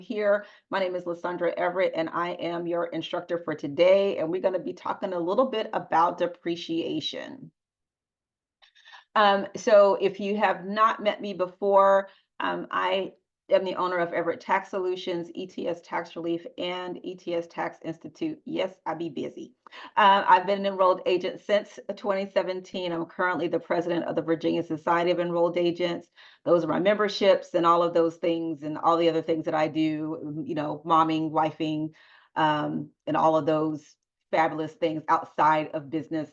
Here. My name is Lysandra Everett, and I am your instructor for today. And we're going to be talking a little bit about depreciation. So if you have not met me before, I am the owner of Everett Tax Solutions, ETS Tax Relief, and ETS Tax Institute. Yes, I be busy. I've been an enrolled agent since 2017. I'm currently the president of the Virginia Society of Enrolled Agents. Those are my memberships and all of those things and all the other things that I do, momming, wifing, and all of those fabulous things outside of business.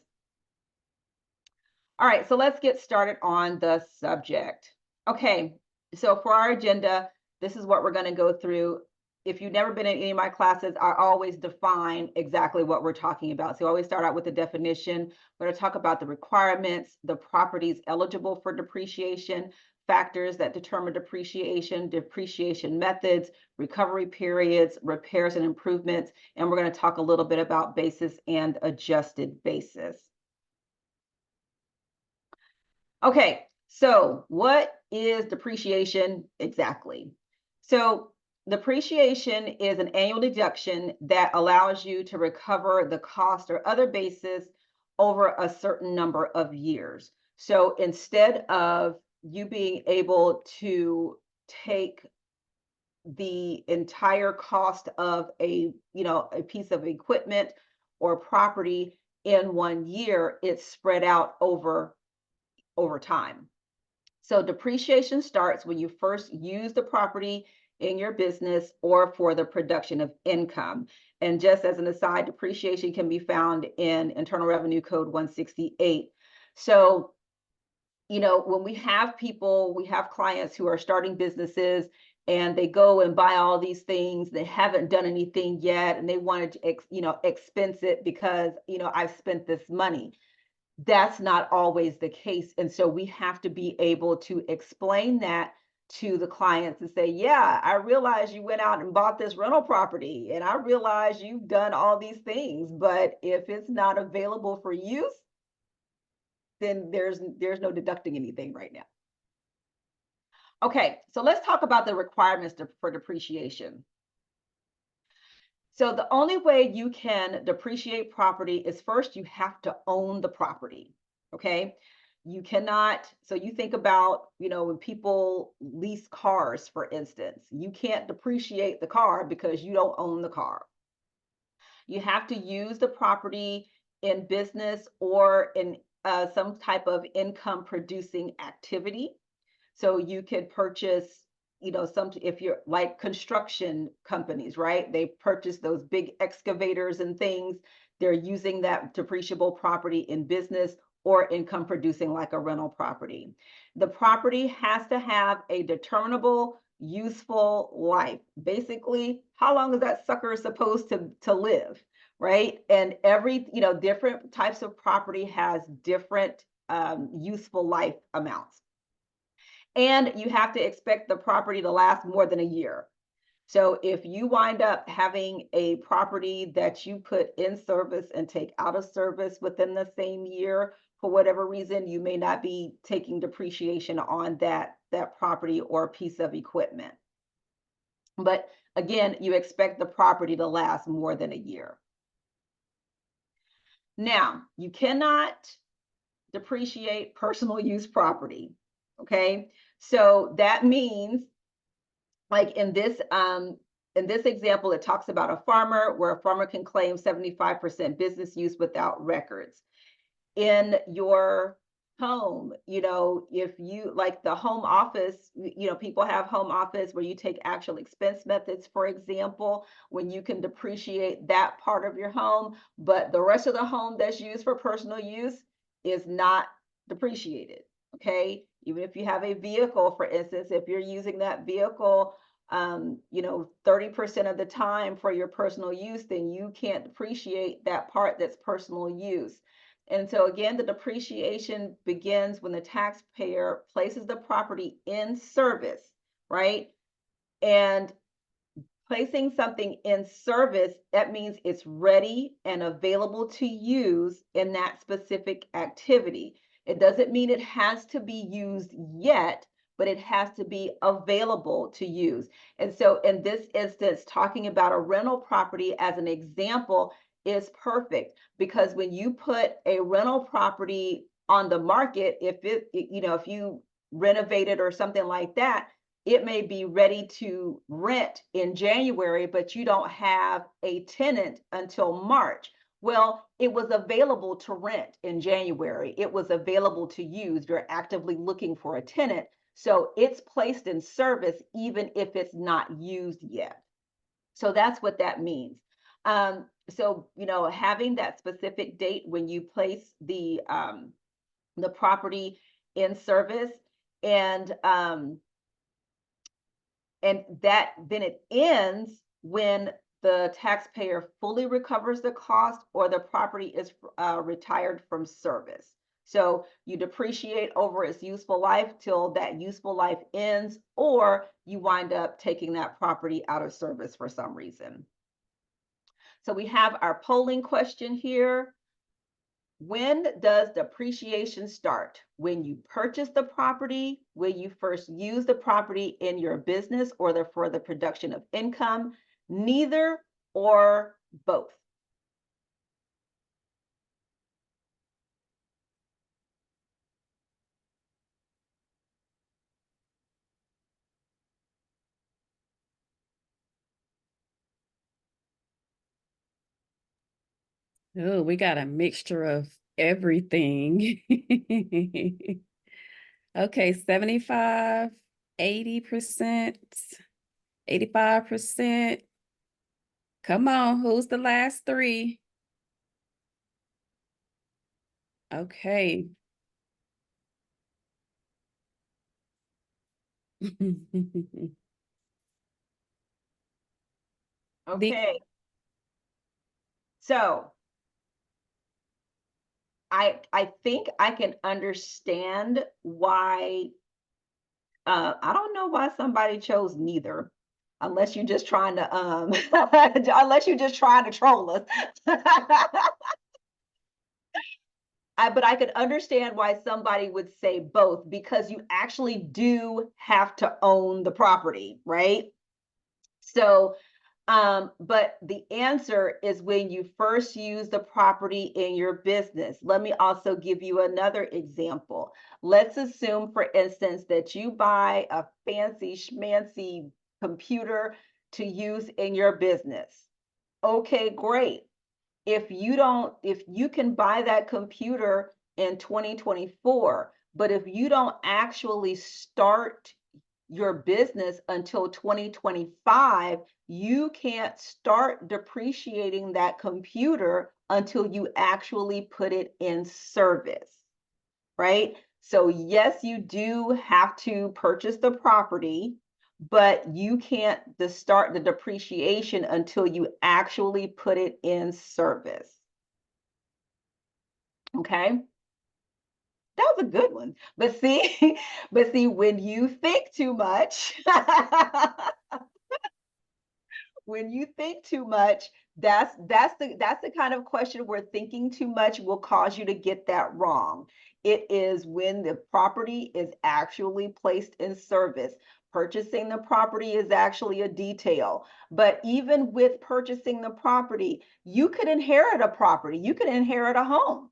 All right, so let's get started on the subject. Okay, so for our agenda, this is what we're going to go through. If you've never been in any of my classes, I always define exactly what we're talking about. So I always start out with the definition. We're going to talk about the requirements, the properties eligible for depreciation, factors that determine depreciation, depreciation methods, recovery periods, repairs and improvements, and we're going to talk a little bit about basis and adjusted basis. Okay, so what is depreciation exactly? So depreciation is an annual deduction that allows you to recover the cost or other basis over a certain number of years. So instead of you being able to take the entire cost of a piece of equipment or property in 1 year, it's spread out over time. So depreciation starts when you first use the property in your business or for the production of income. And just as an aside, depreciation can be found in Internal Revenue Code 168. So, when we have clients who are starting businesses and they go and buy all these things, they haven't done anything yet, and they wanted to, expense it because, I've spent this money. That's not always the case. And so we have to be able to explain that to the clients and say, yeah, I realize you went out and bought this rental property, and I realize you've done all these things, but if it's not available for use, then there's no deducting anything right now. Okay, so let's talk about the requirements for depreciation. So the only way you can depreciate property is first you have to own the property. Okay. You cannot, so you think about, when people lease cars, for instance, you can't depreciate the car because you don't own the car. You have to use the property in business or in some type of income producing activity. So you could purchase, if you're like construction companies, right? They purchase those big excavators and things. They're using that depreciable property in business or income producing like a rental property. The property has to have a determinable, useful life. Basically, how long is that sucker supposed to live, right? And every, different types of property has different useful life amounts. And you have to expect the property to last more than a year. So if you wind up having a property that you put in service and take out of service within the same year, for whatever reason, you may not be taking depreciation on that property or piece of equipment. But again, you expect the property to last more than a year. Now, you cannot depreciate personal use property. Okay, so that means, like in this example, it talks about a farmer where a farmer can claim 75% business use without records. In your home, if you like the home office, people have home office where you take actual expense methods, for example, when you can depreciate that part of your home, but the rest of the home that's used for personal use is not depreciated. Okay, even if you have a vehicle, for instance, if you're using that vehicle 30% of the time for your personal use, then you can't depreciate that part that's personal use. And so again, the depreciation begins when the taxpayer places the property in service, right? And placing something in service, that means it's ready and available to use in that specific activity. It doesn't mean it has to be used yet, but it has to be available to use. And so in this instance, talking about a rental property as an example is perfect, because when you put a rental property on the market, if you renovate it or something like that, it may be ready to rent in January, but you don't have a tenant until March. Well, it was available to rent in January. It was available to use. You're actively looking for a tenant. So it's placed in service even if it's not used yet. So that's what that means. So, having that specific date when you place the property in service, and that then it ends when the taxpayer fully recovers the cost or the property is retired from service. So you depreciate over its useful life till that useful life ends, or you wind up taking that property out of service for some reason. So we have our polling question here. When does depreciation start? When you purchase the property, when you first use the property in your business or for the production of income, neither, or both? Oh, we got a mixture of everything. Okay, 75, 80%, 85%. Come on, who's the last three? Okay. Okay, so I think I can understand why. I don't know why somebody chose neither, unless you're just trying to unless you're just trying to troll us. But I could understand why somebody would say both, because you actually do have to own the property, right? So, but the answer is when you first use the property in your business. Let me also give you another example. Let's assume, for instance, that you buy a fancy schmancy computer to use in your business. Okay, great. If you can buy that computer in 2024, but if you don't actually start your business until 2025, you can't start depreciating that computer until you actually put it in service, right? So yes, you do have to purchase the property, but you can't start the depreciation until you actually put it in service. Okay? That was a good one. But see, when you think too much, when you think too much, that's the kind of question where thinking too much will cause you to get that wrong. It is when the property is actually placed in service. Purchasing the property is actually a detail. But even with purchasing the property, you could inherit a property, you could inherit a home,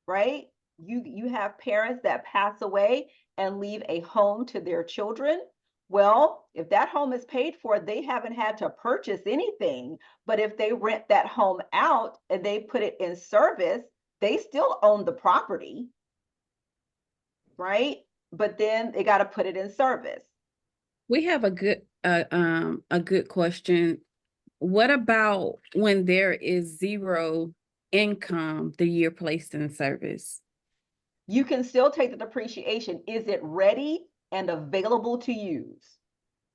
right? You have parents that pass away and leave a home to their children. Well, if that home is paid for, they haven't had to purchase anything. But if they rent that home out and they put it in service, they still own the property, right? But then they got to put it in service. We have a good question. What about when there is zero income the year placed in service? You can still take the depreciation. Is it ready and available to use?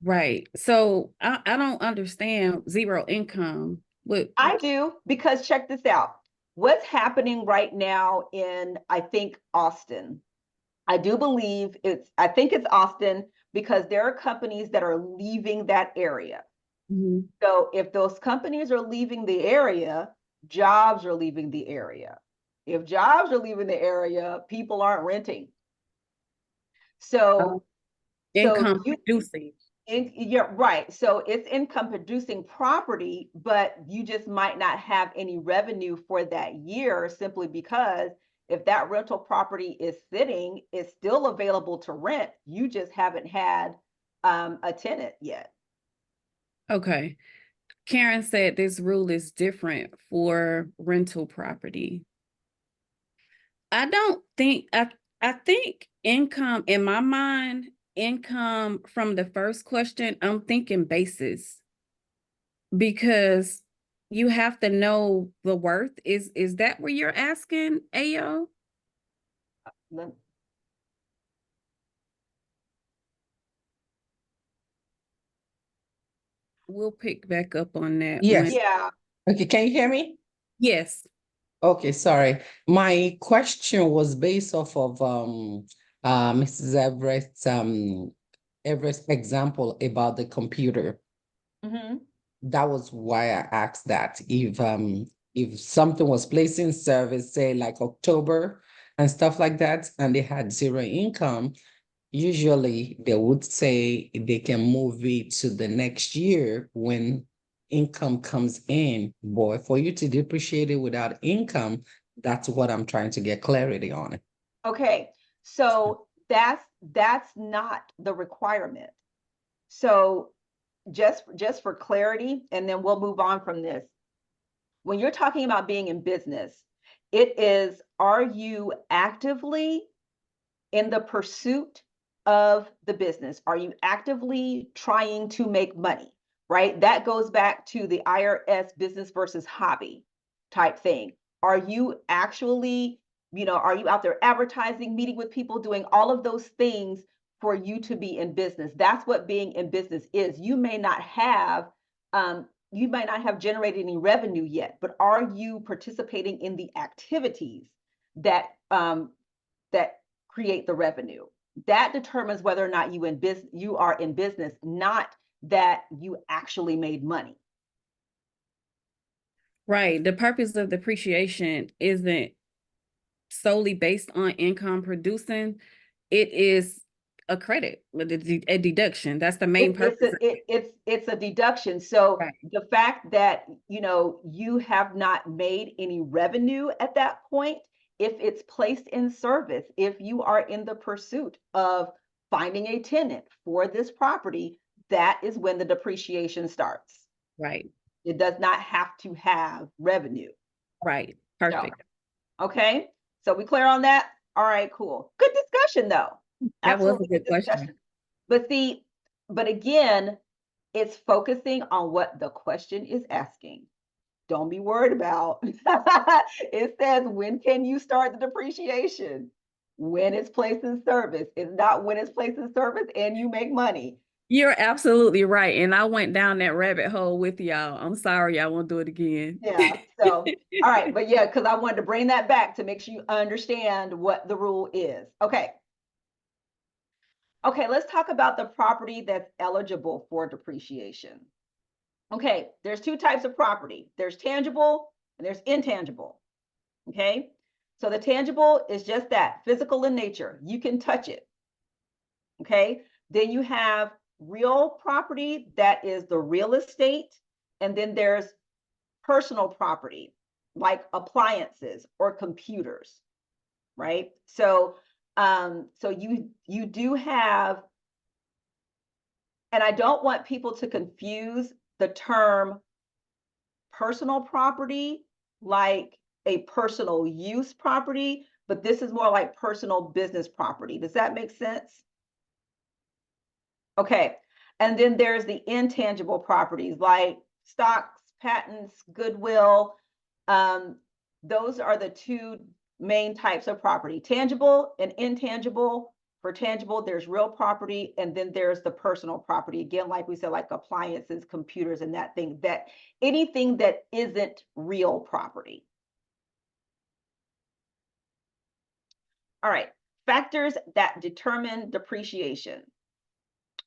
Right. So I don't understand zero income. What I do, because check this out. What's happening right now in, I think, Austin? I think it's Austin, because there are companies that are leaving that area. Mhm. So if those companies are leaving the area, jobs are leaving the area. If jobs are leaving the area, people aren't renting. So Income producing. You're right. So it's income producing property, but you just might not have any revenue for that year simply because if that rental property is sitting, it's still available to rent. You just haven't had a tenant yet. Okay. Karen said this rule is different for rental property. I don't think I think income in my mind, income from the first question, I'm thinking basis because you have to know the worth. Is that what you're asking, Ayo? Lem- We'll pick back up on that Yes. Yeah. Okay, can you hear me? Yes. Okay, sorry. My question was based off of Mrs. Everett's example about the computer. Mhm. That was why I asked that. If something was placed in service, say like October and stuff like that, and they had zero income, usually they would say they can move it to the next year when income comes in. Boy, for you to depreciate it without income, that's what I'm trying to get clarity on. Okay. So that's not the requirement. So just for clarity, and then we'll move on from this. When you're talking about being in business, it is, are you actively in the pursuit of the business? Are you actively trying to make money? Right? That goes back to the IRS business versus hobby type thing. Are you actually, are you out there advertising, meeting with people, doing all of those things for you to be in business? That's what being in business is. You may not have generated any revenue yet, but are you participating in the activities that that create the revenue? That determines whether or not you are in business, not that you actually made money. Right. The purpose of depreciation isn't solely based on income producing. It is a credit, a deduction. That's the main purpose. It's a deduction. So Right. the fact that you have not made any revenue at that point, if it's placed in service, if you are in the pursuit of finding a tenant for this property, that is when the depreciation starts. Right. It does not have to have revenue. Right. So, Perfect. okay. So we clear on that? All right, cool. Good discussion though. That was a Absolutely good good question. discussion. But again, it's focusing on what the question is asking. Don't be worried about. It says, when can you start the depreciation? When it's placed in service. It's not when it's placed in service and you make money. You're absolutely right. And I went down that rabbit hole with y'all. I'm sorry, I won't do it again. Yeah. So, all right. But yeah, because I wanted to bring that back to make sure you understand what the rule is. Okay. Okay, let's talk about the property that's eligible for depreciation. Okay, there's two types of property. There's tangible and there's intangible. Okay, so the tangible is just that, physical in nature. You can touch it. Okay, then you have real property, that is the real estate. And then there's personal property, like appliances or computers, right? So you do have, and I don't want people to confuse the term personal property like a personal use property, but this is more like personal business property. Does that make sense? Okay. And then there's the intangible properties like stocks, patents, goodwill. Those are the two main types of property, tangible and intangible. For tangible, there's real property, and then there's the personal property. Again, like we said, like appliances, computers, and that thing, that anything that isn't real property. All right, factors that determine depreciation.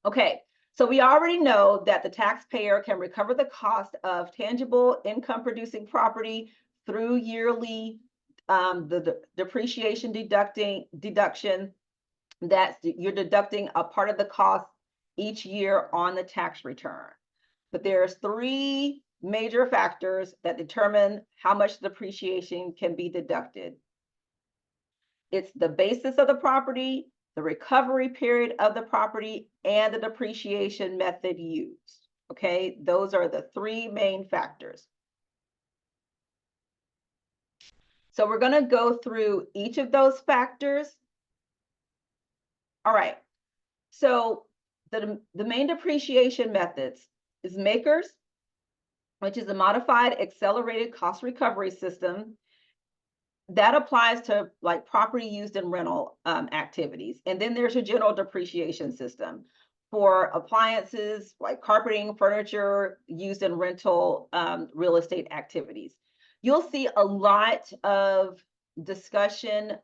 Okay, so we already know that the taxpayer can recover the cost of tangible income producing property through yearly the depreciation deduction. you're deducting a part of the cost each year on the tax return. But there's 3 major factors that determine how much depreciation can be deducted. It's the basis of the property, the recovery period of the property, and the depreciation method used. Okay, those are the 3 main factors. So we're going to go through each of those factors. All right, so the main depreciation methods is MAKERS, which is a modified accelerated cost recovery system that applies to like property used in rental activities. And then there's a general depreciation system for appliances like carpeting, furniture used in rental real estate activities. You'll see a lot of discussion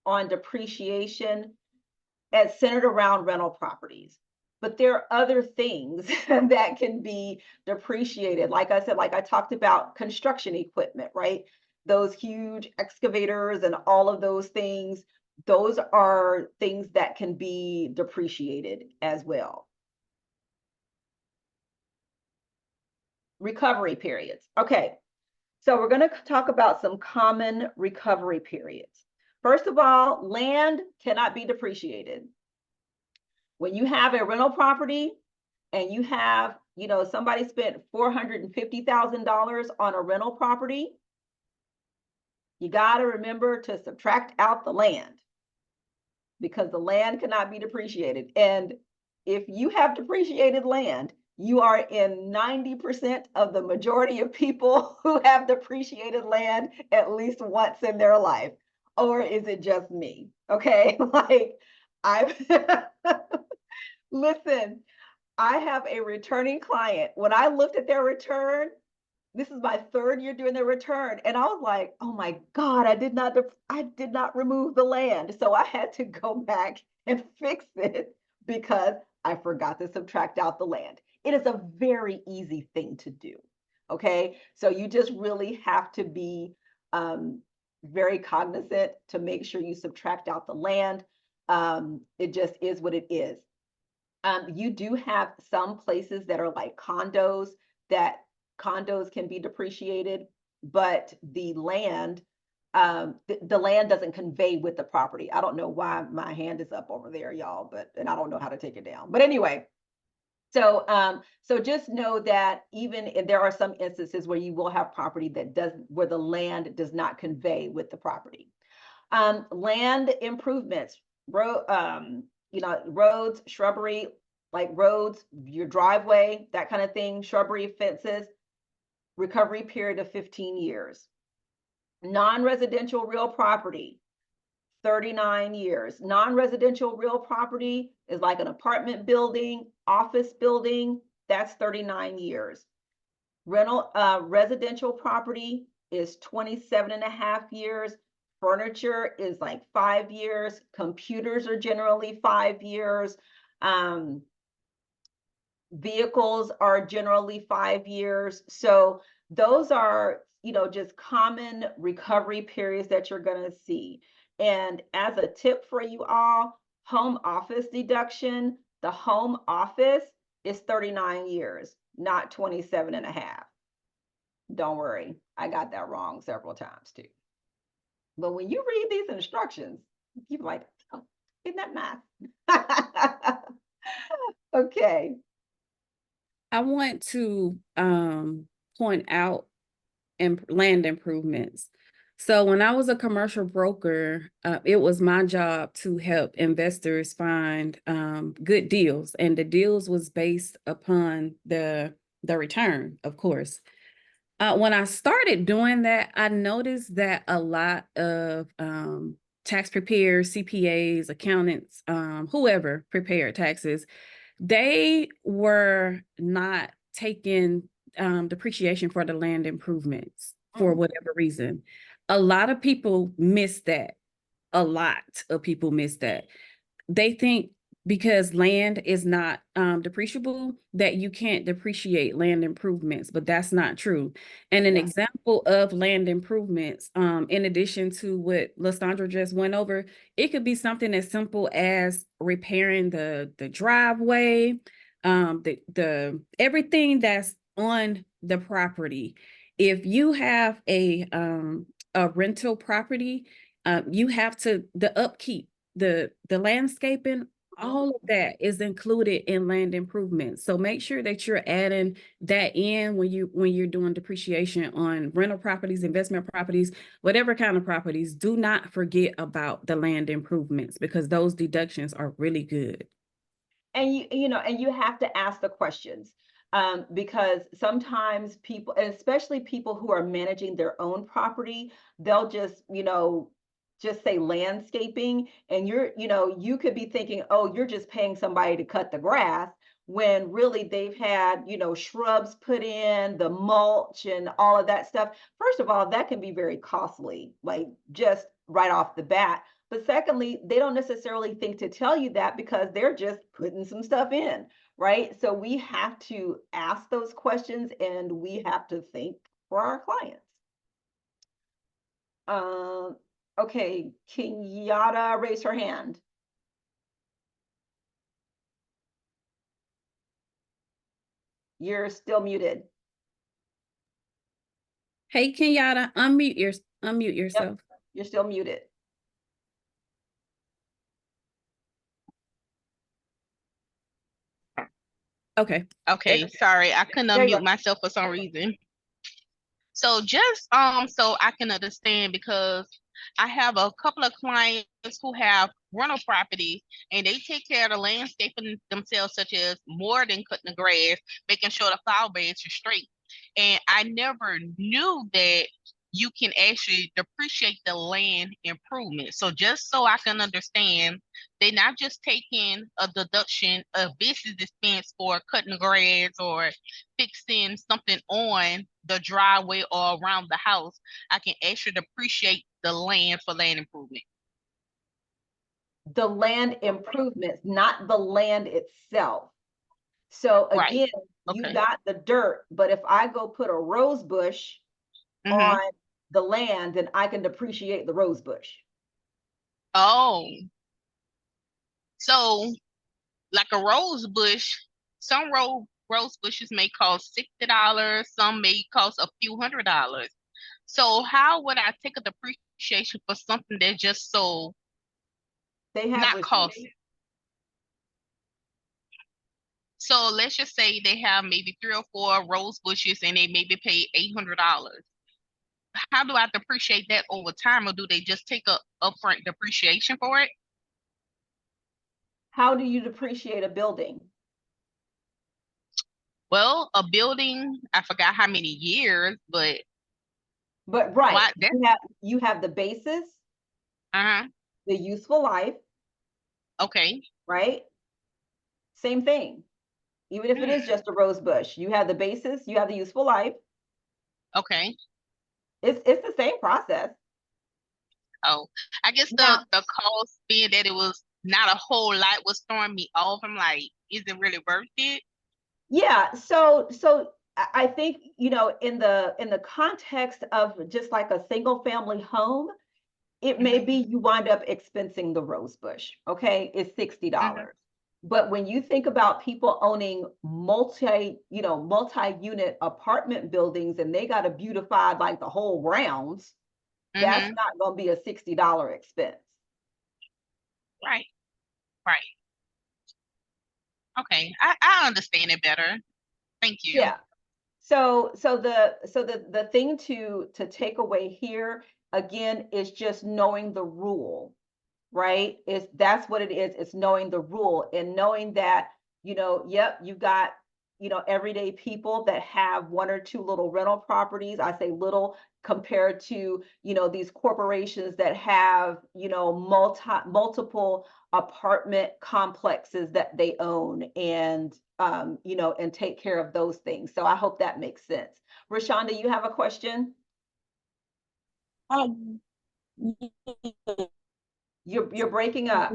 on depreciation as centered around rental properties. But there are other things that can be depreciated. Like I said, like I talked about construction equipment, right? Those huge excavators and all of those things, those are things that can be depreciated as well. Recovery periods. Okay, so we're going to talk about some common recovery periods. First of all, land cannot be depreciated. When you have a rental property and you have, somebody spent $450,000 on a rental property, you got to remember to subtract out the land because the land cannot be depreciated. And if you have depreciated land, you are in 90% of the majority of people who have depreciated land at least once in their life. Or is it just me? Okay, like listen, I have a returning client. When I looked at their return, this is my 3rd year doing their return, and I was like, oh my God, I did not remove the land. So I had to go back and fix it because I forgot to subtract out the land. It is a very easy thing to do. Okay, so you just really have to be very cognizant to make sure you subtract out the land. It just is what it is. You do have some places that are like condos that condos can be depreciated, but the land doesn't convey with the property. I don't know why my hand is up over there, y'all, and I don't know how to take it down. But anyway, so just know that there are some instances where you will have property where the land does not convey with the property. Land improvements, roads, shrubbery, like roads, your driveway, that kind of thing, shrubbery, fences, recovery period of 15 years. Non-residential real property, 39 years. Non-residential real property is like an apartment building, office building, that's 39 years. Residential property is 27.5 years. Furniture is like 5 years. Computers are generally 5 years. Vehicles are generally 5 years. So those are, just common recovery periods that you're going to see. And as a tip for you all, home office deduction, the home office is 39 years, not 27.5. Don't worry, I got that wrong several times too. But when you read these instructions, you're like, oh, isn't that math? Okay. I want to point out land improvements. So when I was a commercial broker, it was my job to help investors find good deals, and the deals was based upon the return, of course. When I started doing that, I noticed that a lot of tax preparers, CPAs, accountants, whoever prepared taxes, they were not taking depreciation for the land improvements for whatever reason. A lot of people miss that. A lot of people miss that. They think because land is not depreciable, that you can't depreciate land improvements, but that's not true. And an Yeah. example of land improvements, in addition to what Lysandra just went over, it could be something as simple as repairing the driveway, the everything that's on the property. If you have a rental property, you have to the upkeep, the landscaping, all of that is included in land improvement. So make sure that you're adding that in when you're doing depreciation on rental properties, investment properties, whatever kind of properties. Do not forget about the land improvements, because those deductions are really good. And you have to ask the questions, because sometimes people, and especially people who are managing their own property, they'll just say landscaping, and you could be thinking, oh, you're just paying somebody to cut the grass, when really they've had, shrubs put in, the mulch and all of that stuff. First of all, that can be very costly, like just right off the bat. But secondly, they don't necessarily think to tell you that because they're just putting some stuff in, right? So we have to ask those questions, and we have to think for our clients. Okay, Kenyatta raised her hand. You're still muted. Hey, Kenyatta, unmute yourself. Yep, you're still muted. Okay. Okay, sorry, I couldn't There you unmute go. myself for some reason. So just so I can understand, because I have a couple of clients who have rental properties and they take care of the landscaping themselves, such as more than cutting the grass, making sure the flower beds are straight. And I never knew that you can actually depreciate the land improvement. So just so I can understand, they're not just taking a deduction of business expense for cutting the grass or fixing something on the driveway or around the house. I can actually depreciate the land for land improvement. The land improvements, not the land itself. So Right. again, you Okay. got the dirt, but if I go put a rose bush on the land, then I can depreciate the rose bush. Oh, so like a rose bush, some rose bushes may cost $60, some may cost a few $100s. So how would I take a depreciation for something that's just so They have not receipts. costly? So let's just say they have maybe 3 or 4 rose bushes and they maybe pay $800. How do I depreciate that over time, or do they just take a upfront depreciation for it? How do you depreciate a building? Well, a building, I forgot how many years, but But right, why that you have the basis, uh-huh. the useful life, Okay. right? Same thing. Even if it is just a rose bush, you have the basis, you have the useful life. Okay. It's the same process. Oh, I guess Now, the cost being that it was not a whole lot was throwing me off. I'm like, is it really worth it? yeah, so I think, in the context of just like a single family home, it may be you wind up expensing the rose bush, okay? It's $60. But when you think about people owning multi-unit apartment buildings, and they got to beautify like the whole grounds, that's not going to be a $60 expense. Right. Right. Okay. I understand it better. Thank you. Yeah. So the thing to take away here again is just knowing the rule, right? That's what it is. It's knowing the rule, and knowing that, yep, you've got, everyday people that have 1 or 2 little rental properties. I say little compared to, these corporations that have, multiple apartment complexes that they own, and and take care of those things. So I hope that makes sense. Rashonda, you have a question? Um, You're breaking up.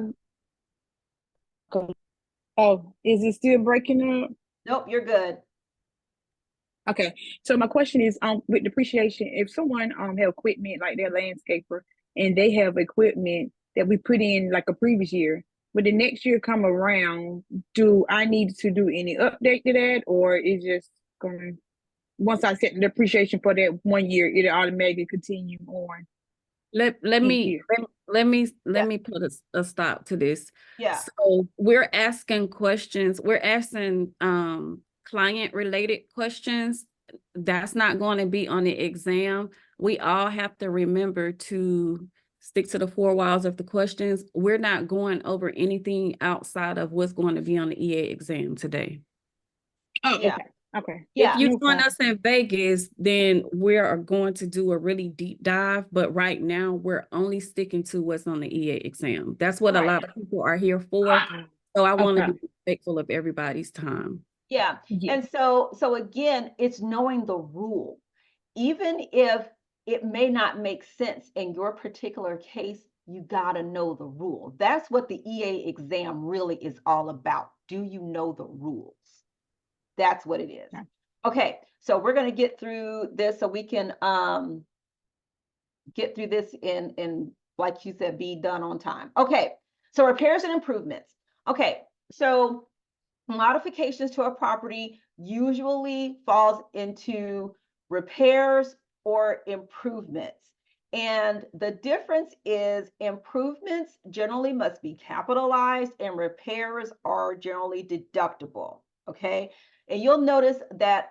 Oh, is it still breaking up? Nope, you're good. Okay, so my question is, with depreciation, if someone have equipment like their landscaper and they have equipment that we put in like a previous year, but the next year come around, do I need to do any update to that, or is just going once I set the depreciation for that 1 year, it'll automatically continue on Let each me year? let me Yeah. put a stop to this. Yeah. So we're asking questions, we're asking client related questions. That's not going to be on the exam. We all have to remember to stick to the 4 walls of the questions. We're not going over anything outside of what's going to be on the EA exam today. Oh, Yeah. okay. Okay. Yeah. If you No join problem. us in Vegas, then we are going to do a really deep dive. But right now, we're only sticking to what's on the EA exam. That's what a Right. lot of people are here for. Ah, So I want to okay. be respectful of everybody's time. Yeah. Yeah. And so again, it's knowing the rule. Even if it may not make sense in your particular case, you got to know the rule. That's what the EA exam really is all about. Do you know the rules? That's what it is. Okay. Okay, so we're going to get through this so we can get through this in like you said, be done on time. Okay, so repairs and improvements. Okay, so modifications to a property usually falls into repairs or improvements. And the difference is improvements generally must be capitalized and repairs are generally deductible. Okay, and you'll notice that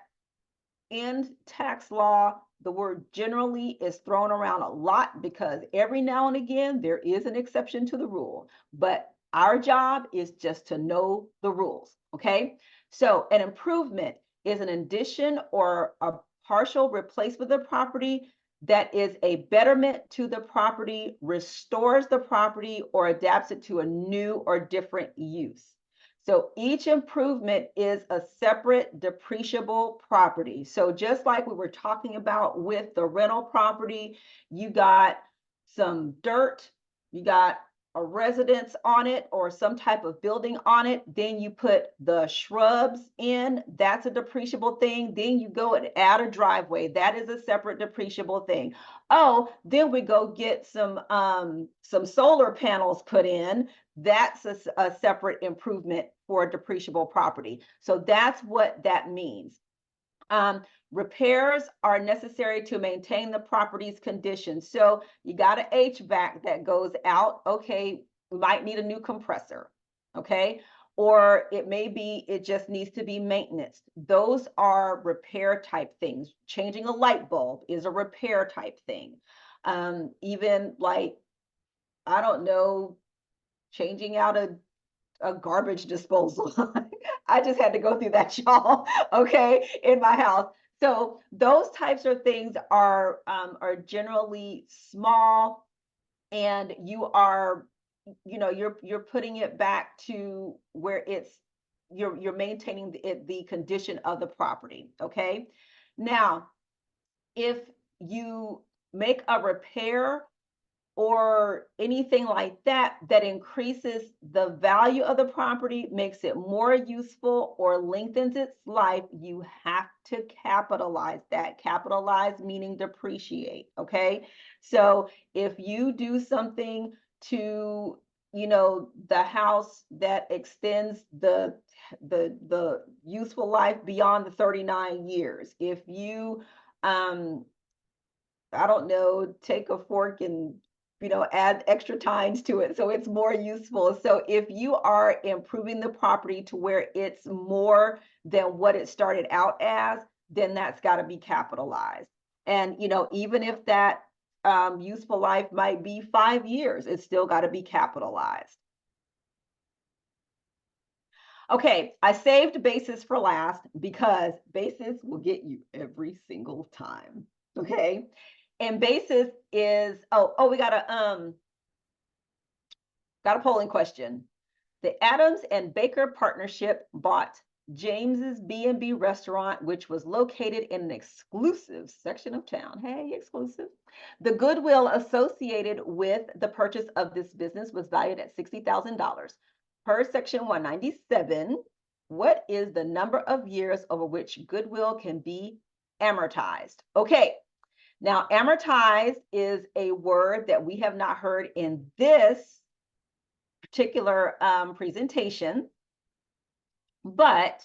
in tax law, the word generally is thrown around a lot because every now and again there is an exception to the rule. But our job is just to know the rules. Okay. So an improvement is an addition or a partial replacement of the property that is a betterment to the property, restores the property, or adapts it to a new or different use. So each improvement is a separate depreciable property. So just like we were talking about with the rental property, you got some dirt, you got a residence on it or some type of building on it. Then you put the shrubs in, that's a depreciable thing. Then you go and add a driveway. That is a separate depreciable thing. Oh, then we go get some solar panels put in. That's a separate improvement for a depreciable property. So that's what that means. Repairs are necessary to maintain the property's condition. So you got an HVAC that goes out. Okay, we might need a new compressor. Okay, or it may be it just needs to be maintenance. Those are repair type things. Changing a light bulb is a repair type thing. Even like, I don't know, changing out a garbage disposal. I just had to go through that, y'all, okay, in my house. So those types of things are generally small, and you are, you're putting it back to where you're maintaining the condition of the property, okay? Now, if you make a repair or anything like that that increases the value of the property, makes it more useful, or lengthens its life, you have to capitalize that. Capitalize meaning depreciate, okay? So if you do something to, the house that extends the useful life beyond the 39 years, if you I don't know, take a fork and, add extra tines to it so it's more useful. So if you are improving the property to where it's more than what it started out as, then that's got to be capitalized. And, even if that useful life might be 5 years, it's still got to be capitalized. Okay, I saved basis for last because basis will get you every single time. Okay. And basis is, we got a polling question. The Adams and Baker partnership bought James's B&B restaurant, which was located in an exclusive section of town. Hey, exclusive. The goodwill associated with the purchase of this business was valued at $60,000. per section 197, what is the number of years over which goodwill can be amortized? Okay, now amortized is a word that we have not heard in this particular presentation, but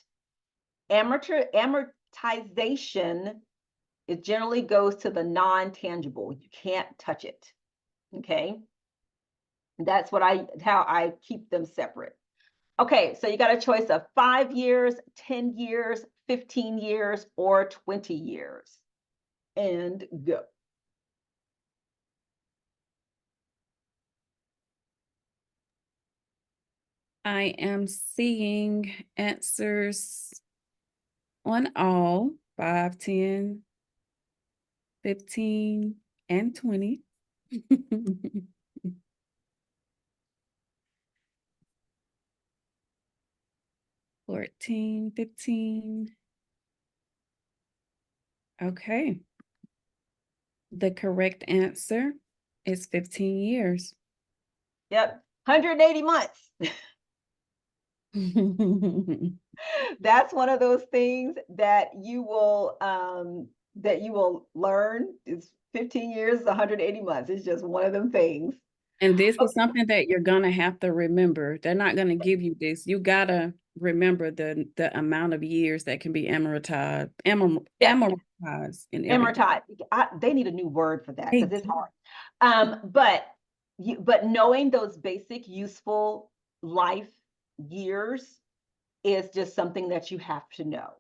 amortization, it generally goes to the non-tangible. You can't touch it, okay? That's how I keep them separate. Okay, so you got a choice of 5 years, 10 years, 15 years, or 20 years. And go. I am seeing answers on all 5, 10, 15, and 20. 14, 15. Okay. The correct answer is 15 years. Yep, 180 months. That's one of those things that you will learn. It's 15 years, 180 months. It's just one of them things. And this is something that you're gonna have to remember. They're not gonna give you this. You gotta remember the amount of years that can be amortized. Amortized in everything. Amortized. They need a new word for that because Thank it's hard. But knowing those basic useful life years is just something that you have to know.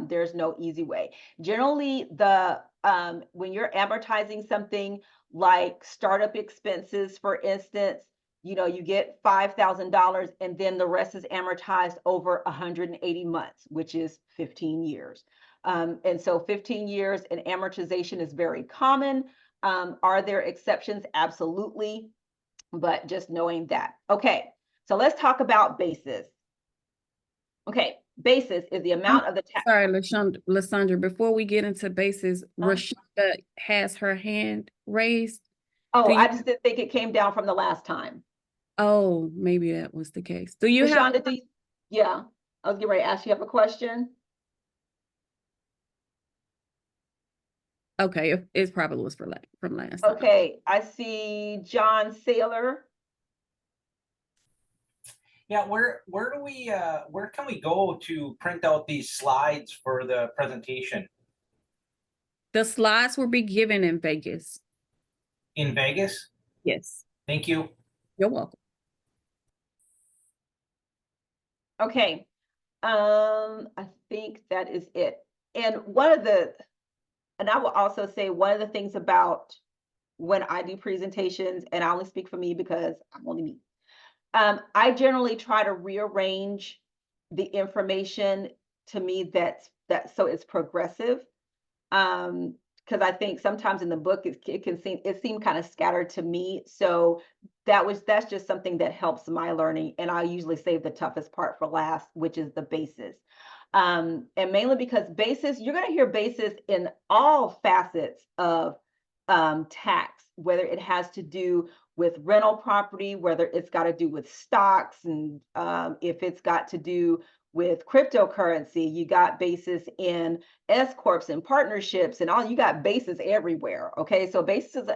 There's no easy way. Generally, when you're amortizing something like startup expenses, for instance, you get $5,000 and then the rest is amortized over 180 months, which is 15 years. And so 15 years in amortization is very common. Are there exceptions? Absolutely. But just knowing that. Okay, so let's talk about basis. Okay, basis is the amount of the tax. Sorry, Lysandra, before we get into basis, Rashonda has her hand raised. Oh, I just didn't think it came down from the last time. Oh, maybe that was the case. Do you have? Rashonda, yeah, I was getting ready to ask you a question. Okay, it probably was from last time. Okay, I see John Saylor. Yeah, where can we go to print out these slides for the presentation? The slides will be given in Vegas. In Vegas? Yes. Thank you. You're welcome. Okay, I think that is it. And I will also say one of the things about when I do presentations, and I only speak for me because I'm only me. I generally try to rearrange the information to me so it's progressive. Because I think sometimes in the book it seemed kind of scattered to me. So that's just something that helps my learning. And I usually save the toughest part for last, which is the basis. And mainly because you're going to hear basis in all facets of tax, whether it has to do with rental property, whether it's got to do with stocks, and if it's got to do with cryptocurrency, you got basis in S corps and partnerships and all. You got basis everywhere. Okay, so basis is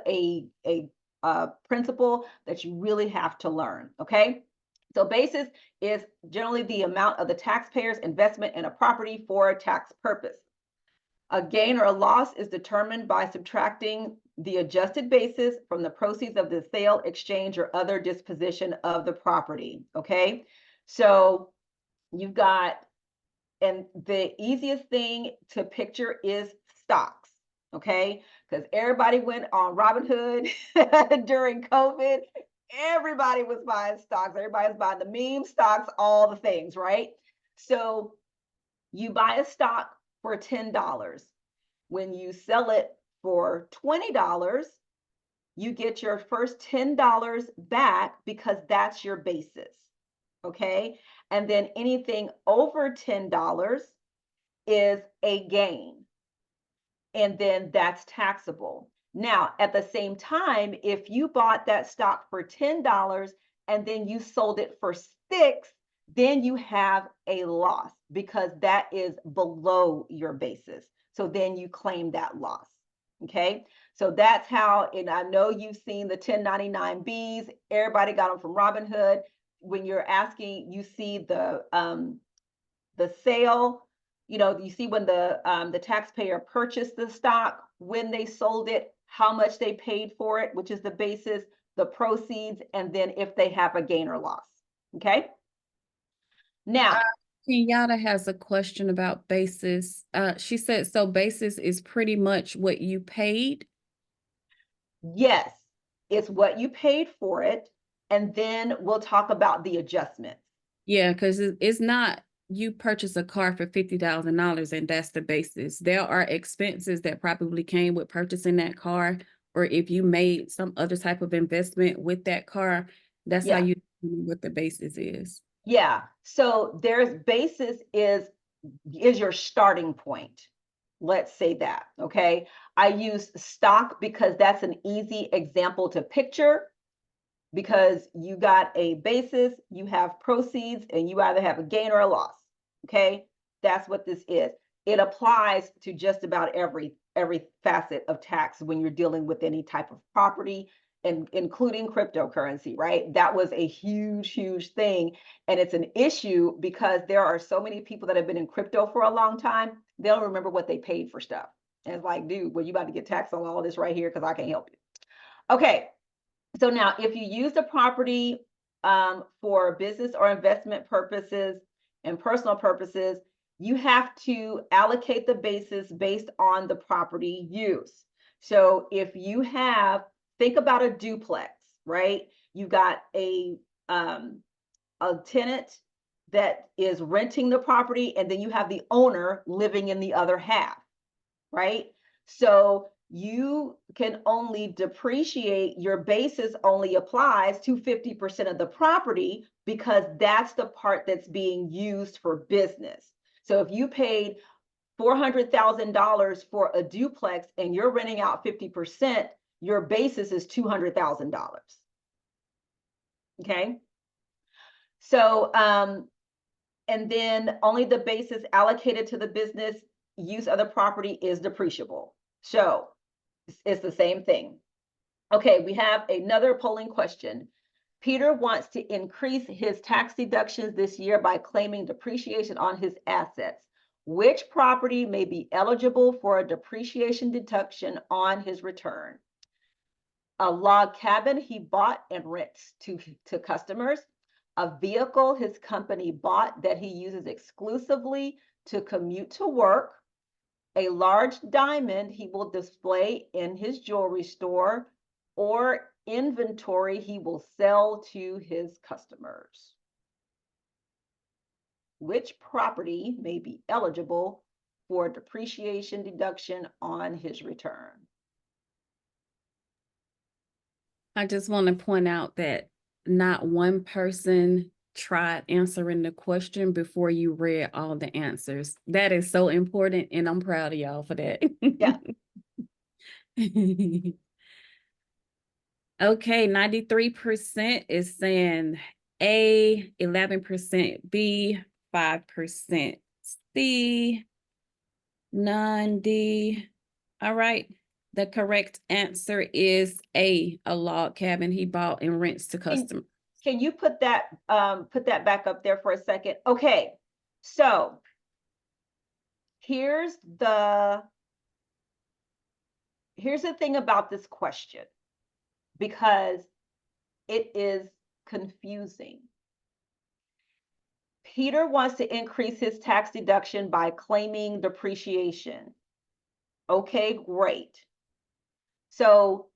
a principle that you really have to learn. Okay, so basis is generally the amount of the taxpayer's investment in a property for a tax purpose. A gain or a loss is determined by subtracting the adjusted basis from the proceeds of the sale, exchange, or other disposition of the property. Okay, so you've got, and the easiest thing to picture is stocks. Okay, because everybody went on Robinhood during COVID. Everybody was buying stocks. Everybody was buying the meme stocks, all the things, right? So you buy a stock for $10. When you sell it for $20, you get your first $10 back because that's your basis. Okay. And then anything over $10 is a gain. And then that's taxable. Now, at the same time, if you bought that stock for $10 and then you sold it for 6, then you have a loss because that is below your basis. So then you claim that loss. Okay. So that's how, and I know you've seen the 1099Bs. Everybody got them from Robinhood. When you're asking, you see the sale, you see when the taxpayer purchased the stock, when they sold it, how much they paid for it, which is the basis, the proceeds, and then if they have a gain or loss. Okay. Now, Kenyatta has a question about basis. She said, so basis is pretty much what you paid? yes, it's what you paid for it. And then we'll talk about the adjustments. Yeah, because it's not you purchase a car for $50,000 and that's the basis. There are expenses that probably came with purchasing that car, or if you made some other type of investment with that car, that's how Yeah. you determine what the basis is. Yeah. So there's basis is your starting point. Let's say that. Okay. I use stock because that's an easy example to picture, because you got a basis, you have proceeds, and you either have a gain or a loss. Okay. That's what this is. It applies to just about every facet of tax when you're dealing with any type of property, and including cryptocurrency, right? That was a huge thing. And it's an issue because there are so many people that have been in crypto for a long time, they don't remember what they paid for stuff. And it's like, dude, well, you about to get taxed on all this right here because I can't help you. Okay. So now if you use the property for business or investment purposes and personal purposes, you have to allocate the basis based on the property use. So if you have, think about a duplex, right? You got a tenant that is renting the property, and then you have the owner living in the other half, right? So you can only depreciate, your basis only applies to 50% of the property because that's the part that's being used for business. So if you paid $400,000 for a duplex and you're renting out 50%, your basis is $200,000. Okay. So, and then only the basis allocated to the business use of the property is depreciable. So it's the same thing. Okay, we have another polling question. Peter wants to increase his tax deductions this year by claiming depreciation on his assets. Which property may be eligible for a depreciation deduction on his return? A log cabin he bought and rents to customers, a vehicle his company bought that he uses exclusively to commute to work, a large diamond he will display in his jewelry store, or inventory he will sell to his customers. Which property may be eligible for depreciation deduction on his return? I just want to point out that not one person tried answering the question before you read all the answers. That is so important, and I'm proud of y'all for that. Yeah. Okay, 93% is saying A, 11% B, 5% C, none D. All right. The correct answer is A, a log cabin he bought and rents to customers. Can you put that back up there for a second? Okay, so here's the thing about this question, because it is confusing. Peter wants to increase his tax deduction by claiming depreciation. Okay, great. So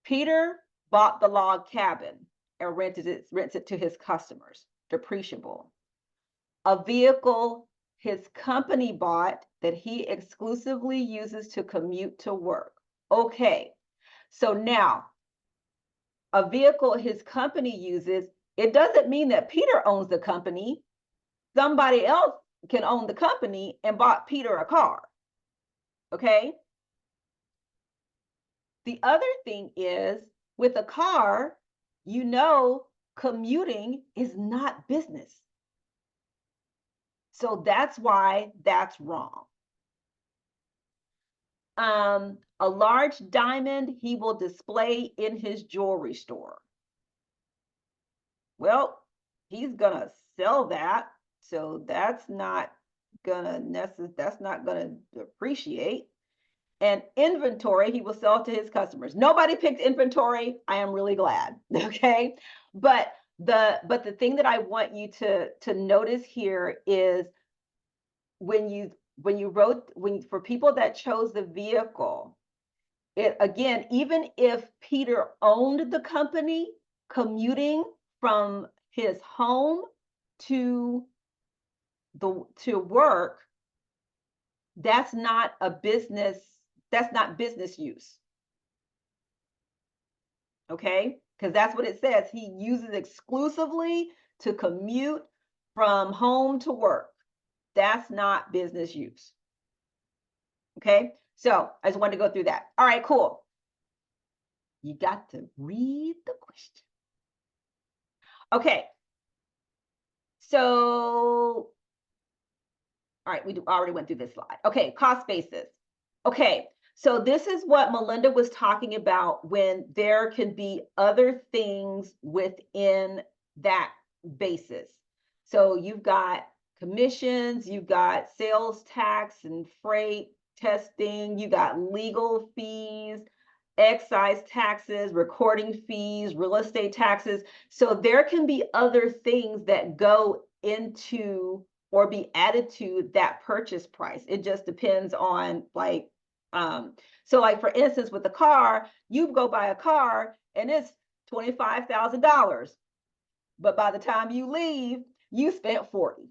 Peter bought the log cabin and rents it to his customers, depreciable. A vehicle his company bought that he exclusively uses to commute to work. Okay, so now a vehicle his company uses, it doesn't mean that Peter owns the company. Somebody else can own the company and bought Peter a car. Okay. The other thing is, with a car, commuting is not business. So that's why that's wrong. A large diamond he will display in his jewelry store. Well, he's gonna sell that, so that's not gonna depreciate. And inventory he will sell to his customers. Nobody picked inventory. I am really glad. Okay, but the thing that I want you to notice here is for people that chose the vehicle, it again, even if Peter owned the company, commuting from his home to work, that's not business use. Okay, because that's what it says. He uses exclusively to commute from home to work. That's not business use. Okay, so I just wanted to go through that. All right, cool. You got to read the question. Okay, so, all right, we already went through this slide. Okay, cost basis. Okay, so this is what Melinda was talking about when there can be other things within that basis. So you've got commissions, you've got sales tax and freight testing, you got legal fees, excise taxes, recording fees, real estate taxes. So there can be other things that go into or be added to that purchase price. It just depends on like, so like for instance, with the car, you go buy a car and it's $25,000, but by the time you leave, you spent 40,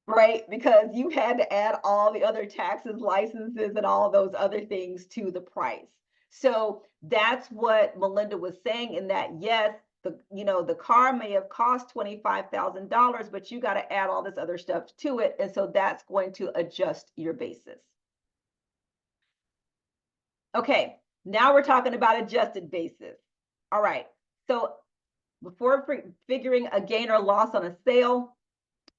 right? Because you had to add all the other taxes, licenses, and all those other things to the price. So that's what Melinda was saying in that, yes, the car may have cost $25,000, but you got to add all this other stuff to it. And so that's going to adjust your basis. Okay, now we're talking about adjusted basis. All right, so before figuring a gain or loss on a sale,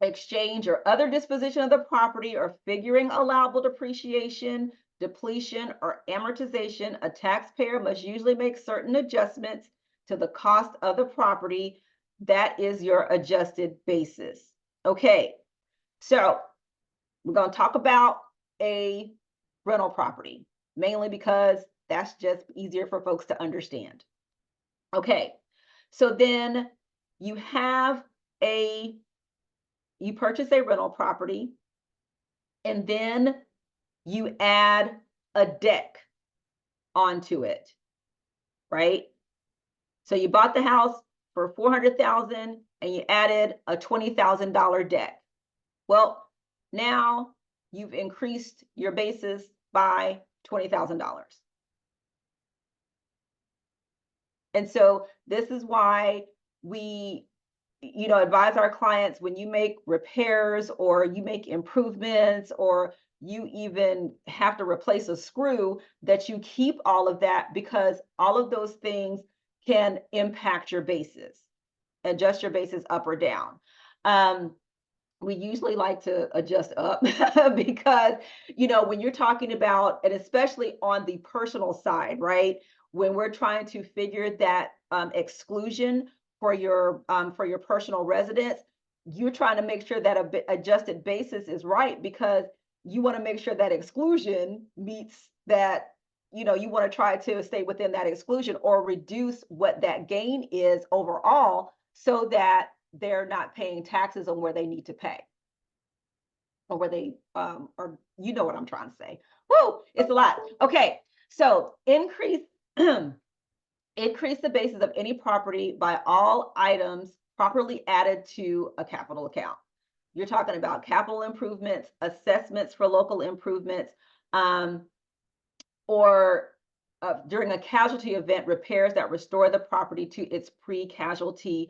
exchange, or other disposition of the property, or figuring allowable depreciation, depletion, or amortization, a taxpayer must usually make certain adjustments to the cost of the property. That is your adjusted basis. Okay, so we're going to talk about a rental property, mainly because that's just easier for folks to understand. Okay, so then you purchase a rental property, and then you add a deck onto it, right? So you bought the house for $400,000 and you added a $20,000 deck. Well, now you've increased your basis by $20,000. And so this is why we advise our clients, when you make repairs or you make improvements or you even have to replace a screw, that you keep all of that, because all of those things can impact your basis, adjust your basis up or down. We usually like to adjust up because, when you're talking about, and especially on the personal side, right? When we're trying to figure that exclusion for your personal residence, you're trying to make sure that a adjusted basis is right, because you want to make sure that exclusion meets that, you want to try to stay within that exclusion or reduce what that gain is overall, so that they're not paying taxes on where they need to pay, or where they, or you know what I'm trying to say. Whoa, it's a lot. Okay, so increase the basis of any property by all items properly added to a capital account. You're talking about capital improvements, assessments for local improvements, or during a casualty event, repairs that restore the property to its pre-casualty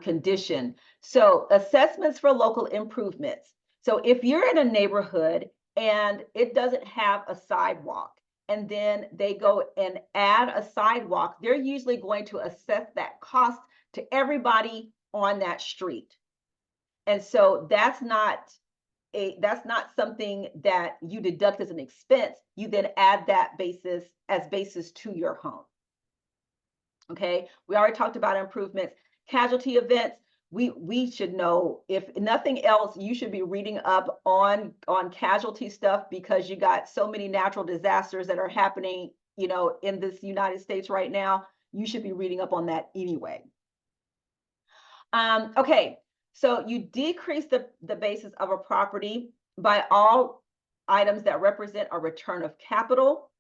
condition. So assessments for local improvements. So if you're in a neighborhood and it doesn't have a sidewalk, and then they go and add a sidewalk, they're usually going to assess that cost to everybody on that street. And so that's not something that you deduct as an expense. You then add that basis to your home. Okay, we already talked about improvements. Casualty events, we should know, if nothing else, you should be reading up on casualty stuff, because you got so many natural disasters that are happening, in this United States right now. You should be reading up on that anyway. Okay, so you decrease the basis of a property by all items that represent a return of capital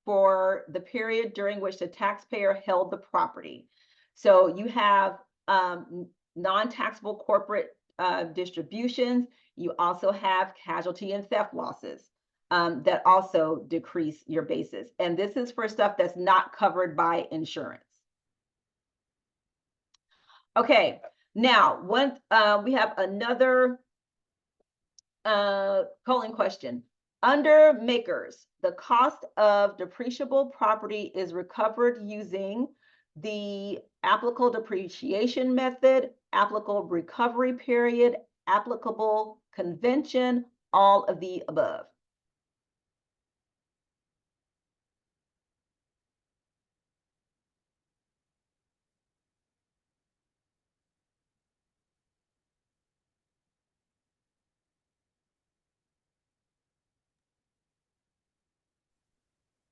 for the period during which the taxpayer held the property. So you have non-taxable corporate distributions. You also have casualty and theft losses that also decrease your basis. And this is for stuff that's not covered by insurance. Okay, now we have another polling question. Under makers, the cost of depreciable property is recovered using the applicable depreciation method, applicable recovery period, applicable convention, all of the above.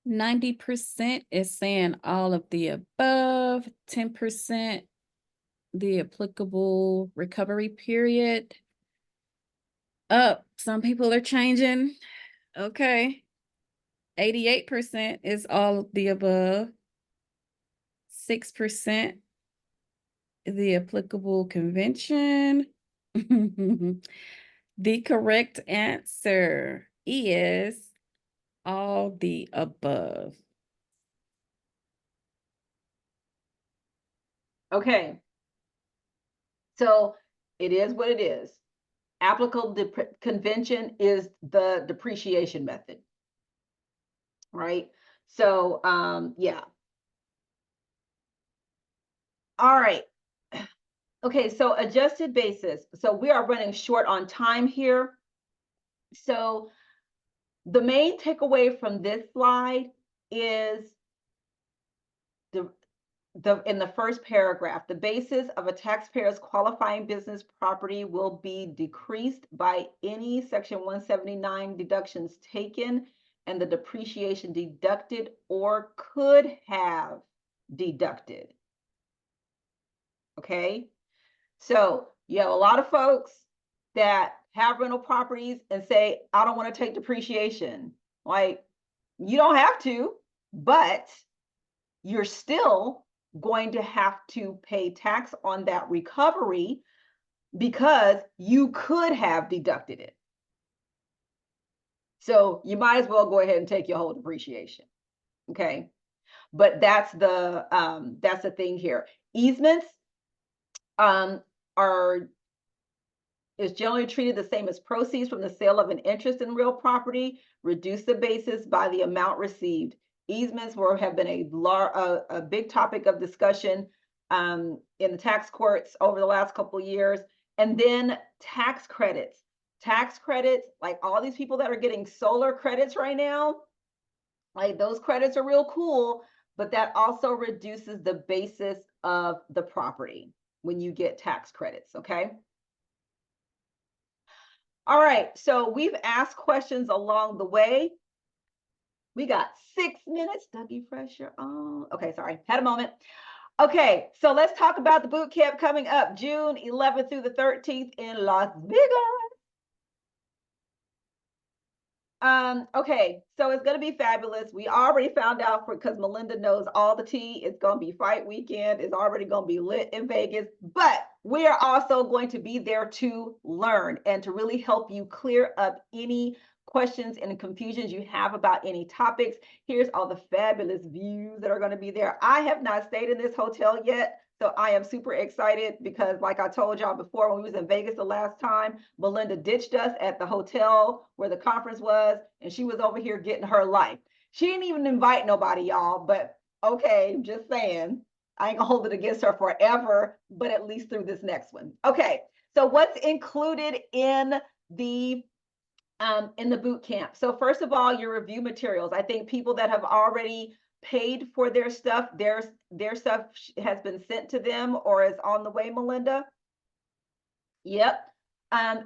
%90 is saying all of the above, 10% the applicable recovery period. Some people are changing. Okay. 88% is all of the above. 6% the applicable convention. The correct answer is all the above. Okay. So it is what it is. Applicable convention is the depreciation method, right? So, yeah. All right. Okay, so adjusted basis. So we are running short on time here. So the main takeaway from this slide is in the first paragraph, the basis of a taxpayer's qualifying business property will be decreased by any Section 179 deductions taken and the depreciation deducted or could have deducted. Okay, so you have a lot of folks that have rental properties and say, I don't want to take depreciation. Like, you don't have to, but you're still going to have to pay tax on that recovery because you could have deducted it. So you might as well go ahead and take your whole depreciation. Okay, but that's the thing here. Easements is generally treated the same as proceeds from the sale of an interest in real property. Reduce the basis by the amount received. Easements have been a big topic of discussion in the tax courts over the last couple of years. And then tax credits. Tax credits, like all these people that are getting solar credits right now, like those credits are real cool, but that also reduces the basis of the property when you get tax credits, okay? All right, so we've asked questions along the way. We got 6 minutes. Dougie Fresh, you're on. Okay, sorry, had a moment. Okay, so let's talk about the boot camp coming up June 11th through the 13th in Las Vegas. Okay, so it's gonna be fabulous. We already found out, because Melinda knows all the tea, it's gonna be fight weekend. It's already gonna be lit in Vegas, but we are also going to be there to learn and to really help you clear up any questions and confusions you have about any topics. Here's all the fabulous views that are going to be there. I have not stayed in this hotel yet, so I am super excited because, like I told y'all before, when we was in Vegas the last time, Melinda ditched us at the hotel where the conference was, and she was over here getting her life. She didn't even invite nobody, y'all, but okay, just saying. I ain't gonna hold it against her forever, but at least through this next one. Okay, so what's included in the boot camp? So first of all, your review materials. I think people that have already paid for their stuff, their stuff has been sent to them or is on the way, Melinda. Yep.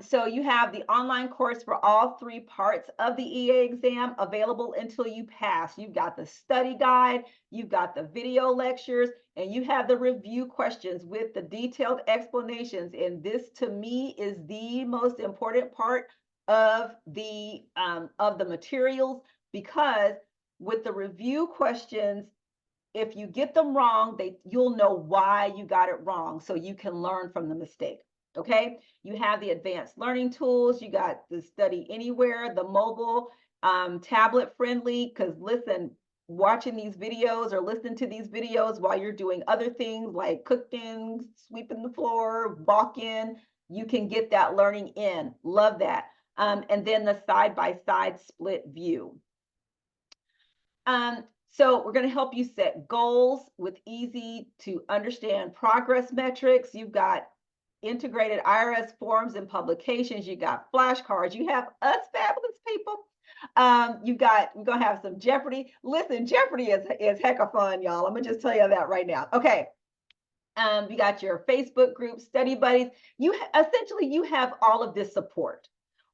So you have the online course for all 3 parts of the EA exam available until you pass. You've got the study guide, you've got the video lectures, and you have the review questions with the detailed explanations. And this, to me, is the most important part of the materials, because with the review questions, if you get them wrong, you'll know why you got it wrong, so you can learn from the mistake. Okay, you have the advanced learning tools, you got the study anywhere, the mobile, tablet friendly, because listen, watching these videos or listening to these videos while you're doing other things like cooking, sweeping the floor, walking, you can get that learning in. Love that. And then the side-by-side split view. So we're going to help you set goals with easy to understand progress metrics. You've got integrated IRS forms and publications. You got flashcards. You have us fabulous people. We're going to have some Jeopardy. Listen, Jeopardy is heck of fun, y'all. I'm going to just tell you that right now. Okay. You got your Facebook group, study buddies. Essentially, you have all of this support,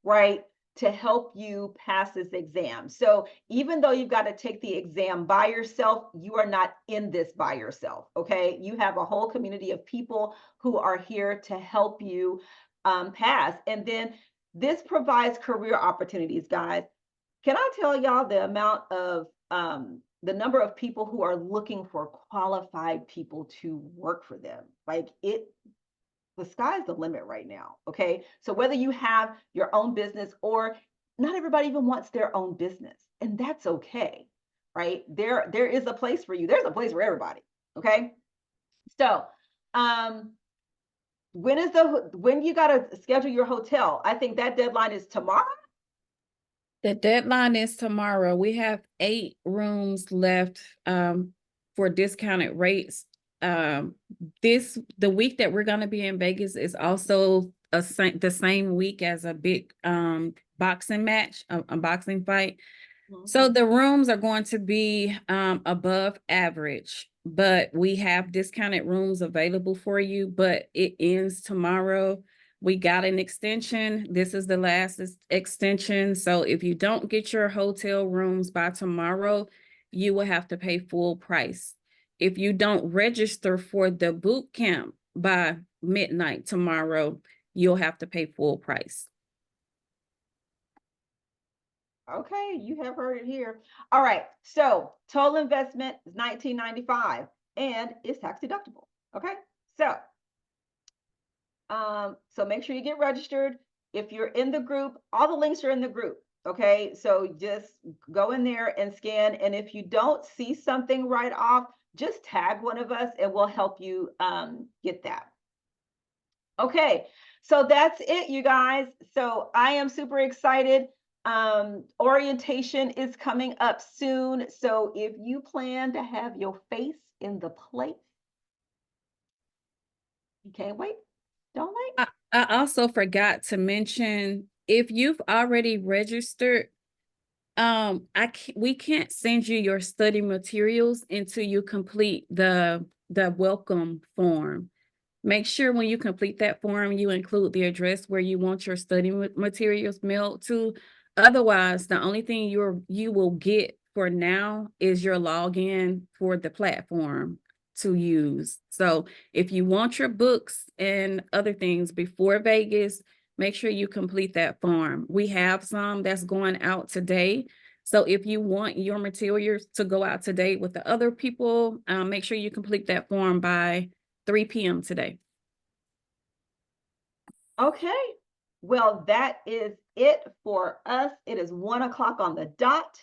right, to help you pass this exam. So even though you've got to take the exam by yourself, you are not in this by yourself, okay? You have a whole community of people who are here to help you pass. And then this provides career opportunities, guys. Can I tell y'all the amount of, the number of people who are looking for qualified people to work for them? Like the sky's the limit right now, okay? So whether you have your own business or not everybody even wants their own business, and that's okay, right? There is a place for you. There's a place for everybody, okay? So when you got to schedule your hotel? I think that deadline is tomorrow. The deadline is tomorrow. We have 8 rooms left for discounted rates. The week that we're going to be in Vegas is also the same week as a big boxing match, a boxing fight. Mm-hmm. So the rooms are going to be above average, but we have discounted rooms available for you, but it ends tomorrow. We got an extension. This is the last extension. So if you don't get your hotel rooms by tomorrow, you will have to pay full price. If you don't register for the boot camp by midnight tomorrow, you'll have to pay full price. Okay, you have heard it here. All right, so total investment is $19.95 and it's tax deductible. Okay, so make sure you get registered. If you're in the group, all the links are in the group. Okay, so just go in there and scan. And if you don't see something right off, just tag one of us and we'll help you get that. Okay, so that's it, you guys. So I am super excited. Orientation is coming up soon. So if you plan to have your face in the plate, you can't wait. Don't wait. I also forgot to mention, if you've already registered, we can't send you your study materials until you complete the welcome form. Make sure when you complete that form, you include the address where you want your study materials mailed to. Otherwise, the only thing you will get for now is your login for the platform to use. So if you want your books and other things before Vegas, make sure you complete that form. We have some that's going out today. So if you want your materials to go out today with the other people, make sure you complete that form by 3 p.m. today. Okay, well, that is it for us. It is 1 o'clock on the dot.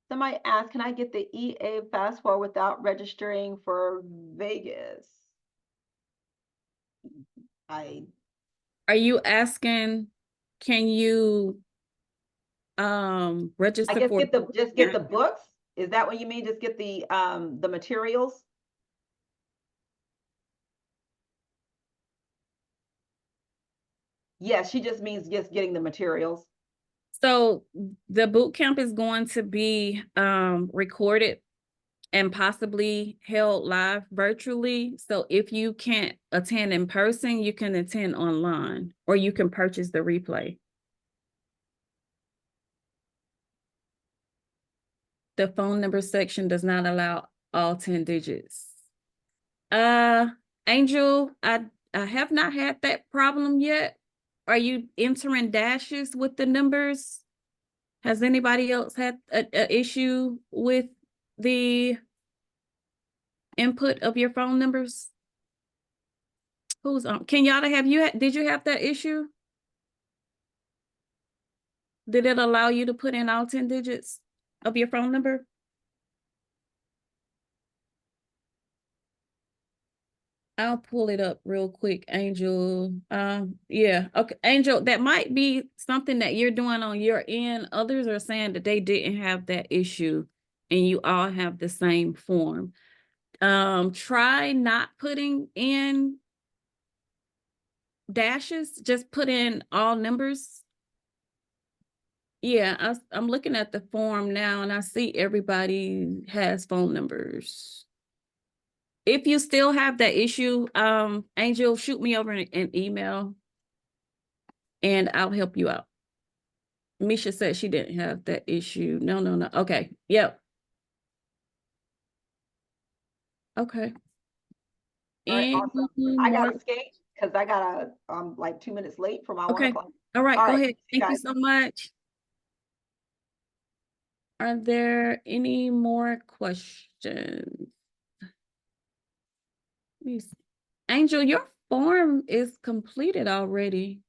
Somebody asked, can I get the EA fast forward without registering for Vegas? Are you asking, can you register I guess for get the books? Is that what you mean? Just get the materials? Yes, she just means just getting the materials. So the boot camp is going to be recorded and possibly held live virtually. So if you can't attend in person, you can attend online, or you can purchase the replay. The phone number section does not allow all 10 digits. Angel, I have not had that problem yet. Are you entering dashes with the numbers? Has anybody else had a issue with the input of your phone numbers? Who's on? Kenyatta, did you have that issue? Did it allow you to put in all 10 digits of your phone number? I'll pull it up real quick, Angel. Yeah, okay, Angel, that might be something that you're doing on your end. Others are saying that they didn't have that issue and you all have the same form. Try not putting in dashes, just put in all numbers. Yeah, I'm looking at the form now and I see everybody has phone numbers. If you still have that issue, Angel, shoot me over an email and I'll help you out. Misha said she didn't have that issue. No. Okay. Yep. Okay. All right, Any awesome. I more? gotta escape because I gotta, like 2 minutes late for my 1 Okay. o'clock. All right, All go right, ahead. see you Thank you guys. so much. Are there any more questions? Let me see. Angel, your form is completed already.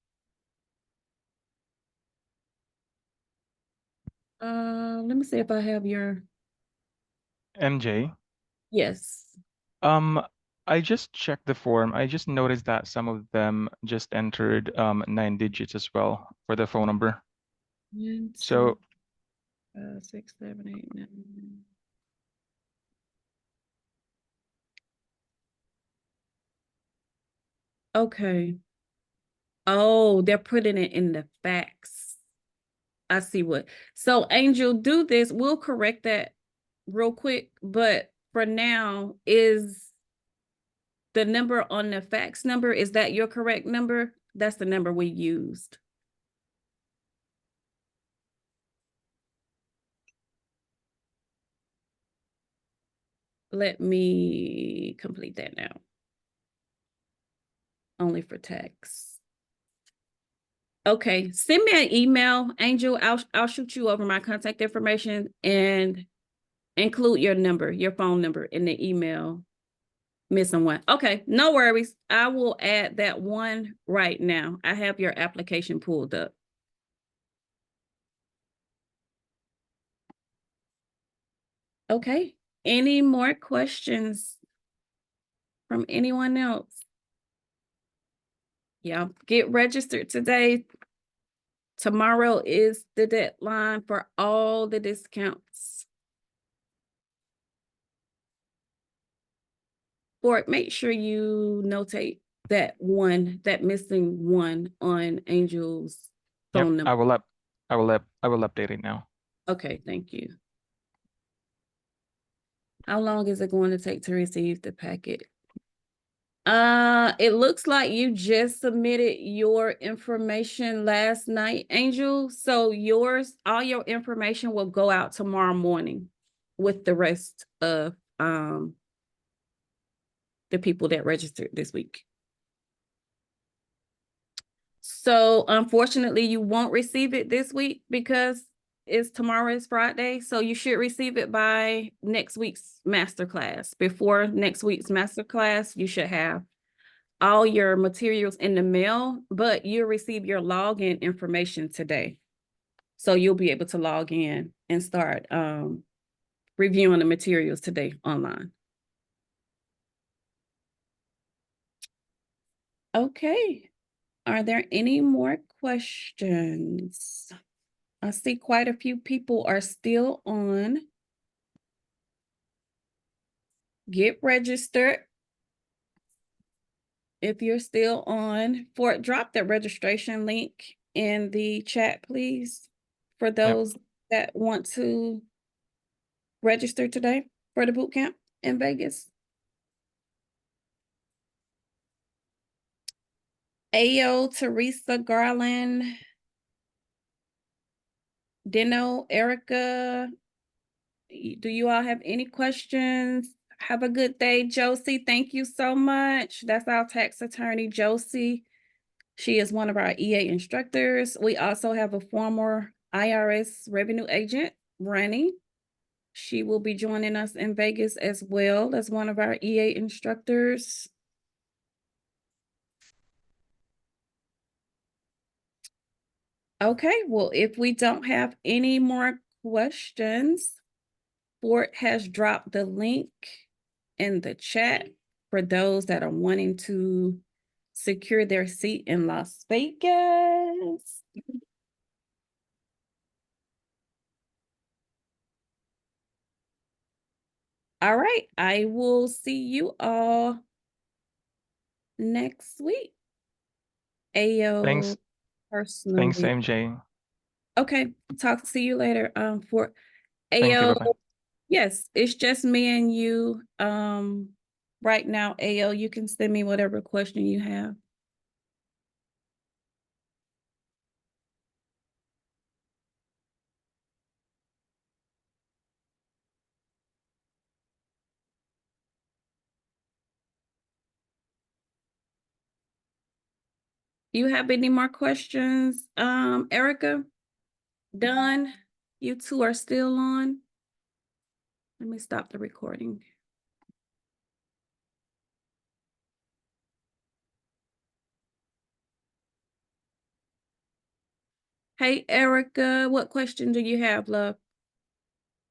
Let me see if I have your, MJ, yes. I just checked the form. I just noticed that some of them just entered 9 digits as well for the phone number. 1, So 2, 5, 6, 7, 8, 9. Okay. Oh, they're putting it in the fax. I see what. So Angel, do this. We'll correct that real quick. But for now, is the number on the fax number, is that your correct number? That's the number we used. Let me complete that now. Only for text. Okay, send me an email, Angel. I'll shoot you over my contact information and include your number, your phone number in the email. Missing one. Okay, no worries. I will add that one right now. I have your application pulled up. Okay, any more questions from anyone else? Yeah, get registered today. Tomorrow is the deadline for all the discounts. Or make sure you notate that one, that missing one on Angel's yep, phone number. I will update it now. Okay, thank you. How long is it going to take to receive the packet? It looks like you just submitted your information last night, Angel. So all your information will go out tomorrow morning with the rest of the people that registered this week. So unfortunately, you won't receive it this week because tomorrow is Friday. So you should receive it by next week's masterclass. Before next week's masterclass, you should have all your materials in the mail, but you'll receive your login information today. So you'll be able to log in and start reviewing the materials today online. Okay. Are there any more questions? I see quite a few people are still on. get registered. If you're still on, drop that registration link in the chat, please, for those that want to register today for the boot camp in Vegas. Ayo, Teresa, Garland, Dino, Erica, do you all have any questions? Have a good day, Josie. Thank you so much. That's our tax attorney, Josie. She is one of our EA instructors. We also have a former IRS revenue agent, Rani. She will be joining us in Vegas as well as one of our EA instructors. Okay, well, if we don't have any more questions, Fort has dropped the link in the chat for those that are wanting to secure their seat in Las Vegas. All right, I will see you all next week. Ayo, Thanks, personally. MJ. Okay, see you later. For Thank you. Ayo, Bye-bye. yes, it's just me and you. Right now, Ayo, you can send me whatever question you have. You have any more questions? Erica, Dunn, you two are still on. Let me stop the recording. Hey, Erica, what question do you have, love?